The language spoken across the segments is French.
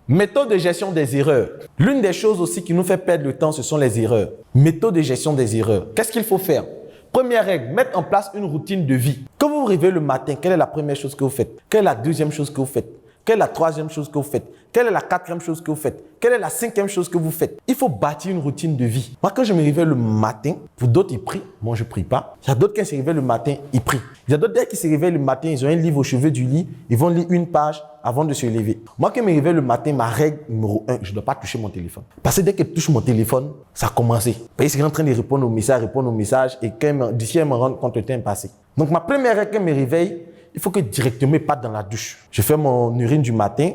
Méthode de gestion des erreurs. L'une des choses aussi qui nous fait perdre le temps, ce sont les erreurs. Méthode de gestion des erreurs. Qu'est-ce qu'il faut faire? Première règle, mettre en place une routine de vie. Quand vous vous réveillez le matin, quelle est la première chose que vous faites? Quelle est la deuxième chose que vous faites? Quelle est la troisième chose que vous faites? Quelle est la quatrième chose que vous faites? Quelle est la cinquième chose que vous faites? Il faut bâtir une routine de vie. Moi, quand je me réveille le matin, pour d'autres, ils prient. Moi, je ne prie pas. Il y a d'autres qui se réveillent le matin, ils prient. Il y a d'autres qui se réveillent le matin, ils ont un livre au chevet du lit, ils vont lire une page avant de se lever. Moi, quand je me réveille le matin, ma règle numéro 1, je ne dois pas toucher mon téléphone. Parce que dès que je touche mon téléphone, ça a commencé. Parce que je suis en train de répondre aux messages, et d'ici, je me rends compte que le temps est passé. Donc, ma première règle, quand je me réveille, il faut que directement je parte dans la douche. Je fais mon urine du matin.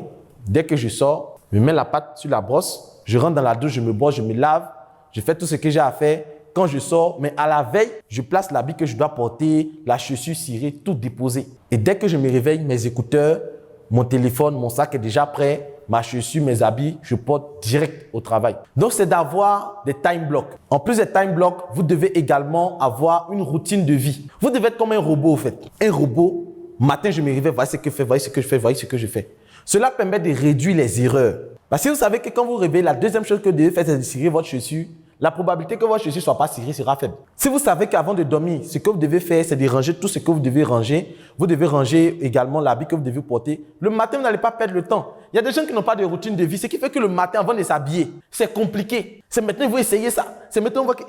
Dès que je sors, je mets la patte sur la brosse. Je rentre dans la douche, je me brosse, je me lave. Je fais tout ce que j'ai à faire. Quand je sors, mais à la veille, je place l'habit que je dois porter, la chaussure cirée, tout déposé. Et dès que je me réveille, mes écouteurs, mon téléphone, mon sac est déjà prêt. Ma chaussure, mes habits, je porte direct au travail. Donc, c'est d'avoir des time blocks. En plus des time blocks, vous devez également avoir une routine de vie. Vous devez être comme un robot, en fait. Un robot, matin, je me réveille, voici ce que je fais, voici ce que je fais, voici ce que je fais. Cela permet de réduire les erreurs. Parce que vous savez que quand vous réveillez, la deuxième chose que vous devez faire, c'est de cirer votre chaussure. La probabilité que votre chaussure ne soit pas cirée sera faible. Si vous savez qu'avant de dormir, ce que vous devez faire, c'est de ranger tout ce que vous devez ranger. Vous devez ranger également l'habit que vous devez porter. Le matin, vous n'allez pas perdre le temps. Il y a des gens qui n'ont pas de routine de vie. Ce qui fait que le matin, avant de s'habiller, c'est compliqué. C'est maintenant, vous essayez ça. C'est maintenant, on voit que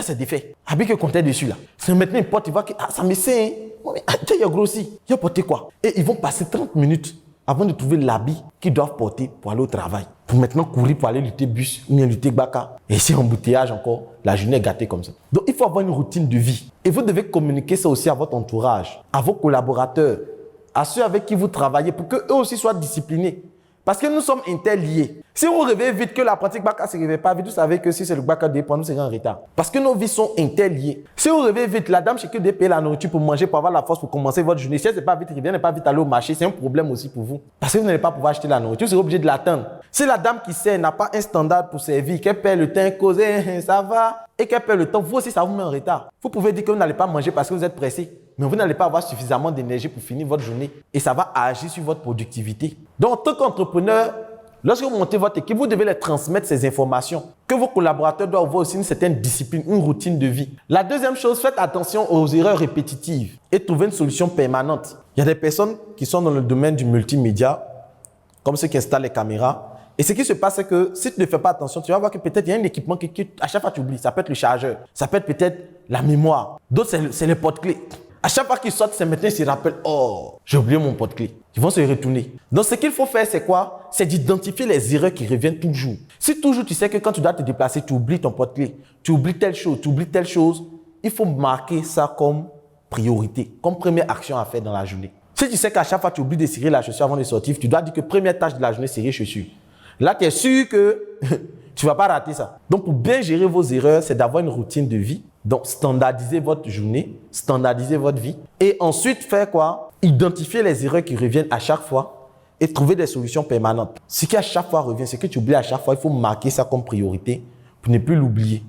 c'est défait. Habit que comptait dessus là. C'est maintenant, ils portent, ils voient que ça me sait. Il a grossi. Il a porté quoi? Et ils vont passer 30 minutes avant de trouver l'habit qu'ils doivent porter pour aller au travail. Pour maintenant courir pour aller lutter bus ou bien lutter baka. Et si embouteillage encore, la journée est gâtée comme ça. Donc, il faut avoir une routine de vie. Et vous devez communiquer ça aussi à votre entourage, à vos collaborateurs, à ceux avec qui vous travaillez pour qu'eux aussi soient disciplinés. Parce que nous sommes interliés. Si vous réveillez vite, que la pratique baka ne se réveille pas vite, vous savez que si c'est le baka dépend, nous serons en retard. Parce que nos vies sont interliées. Si vous réveillez vite, la dame chez qui doit payer la nourriture pour manger, pour avoir la force pour commencer votre journée, si elle n'est pas vite réveillée, elle n'est pas vite aller au marché, c'est un problème aussi pour vous. Parce que vous n'allez pas pouvoir acheter la nourriture, vous serez obligé de l'attendre. Si la dame qui sert n'a pas un standard pour servir, qu'elle perd le temps, causer, ça va, et qu'elle perd le temps, vous aussi, ça vous met en retard. Vous pouvez dire que vous n'allez pas manger parce que vous êtes pressé, mais vous n'allez pas avoir suffisamment d'énergie pour finir votre journée. Et ça va agir sur votre productivité. Donc, en tant qu'entrepreneur, lorsque vous montez votre équipe, vous devez leur transmettre ces informations. Que vos collaborateurs doivent avoir aussi une certaine discipline, une routine de vie. La deuxième chose, faites attention aux erreurs répétitives et trouvez une solution permanente. Il y a des personnes qui sont dans le domaine du multimédia, comme ceux qui installent les caméras. Et ce qui se passe, c'est que si tu ne fais pas attention, tu vas voir que peut-être il y a un équipement qui à chaque fois tu oublies. Ça peut être le chargeur, ça peut être peut-être la mémoire. D'autres, c'est les porte-clés. À chaque fois qu'ils sortent, c'est maintenant ils se rappellent, oh, j'ai oublié mon porte-clés. Ils vont se retourner. Donc, ce qu'il faut faire, c'est quoi? C'est d'identifier les erreurs qui reviennent toujours. Si toujours tu sais que quand tu dois te déplacer, tu oublies ton porte-clés, tu oublies telle chose, il faut marquer ça comme priorité, comme première action à faire dans la journée. Si tu sais qu'à chaque fois tu oublies de cirer la chaussure avant de sortir, tu dois dire que première tâche de la journée, cirer chaussure. Là, tu es sûr que tu ne vas pas rater ça. Donc, pour bien gérer vos erreurs, c'est d'avoir une routine de vie. Donc, standardiser votre journée, standardiser votre vie. Et ensuite, faire quoi? Identifier les erreurs qui reviennent à chaque fois et trouver des solutions permanentes. Ce qui à chaque fois revient, ce que tu oublies à chaque fois, il faut marquer ça comme priorité pour ne plus l'oublier.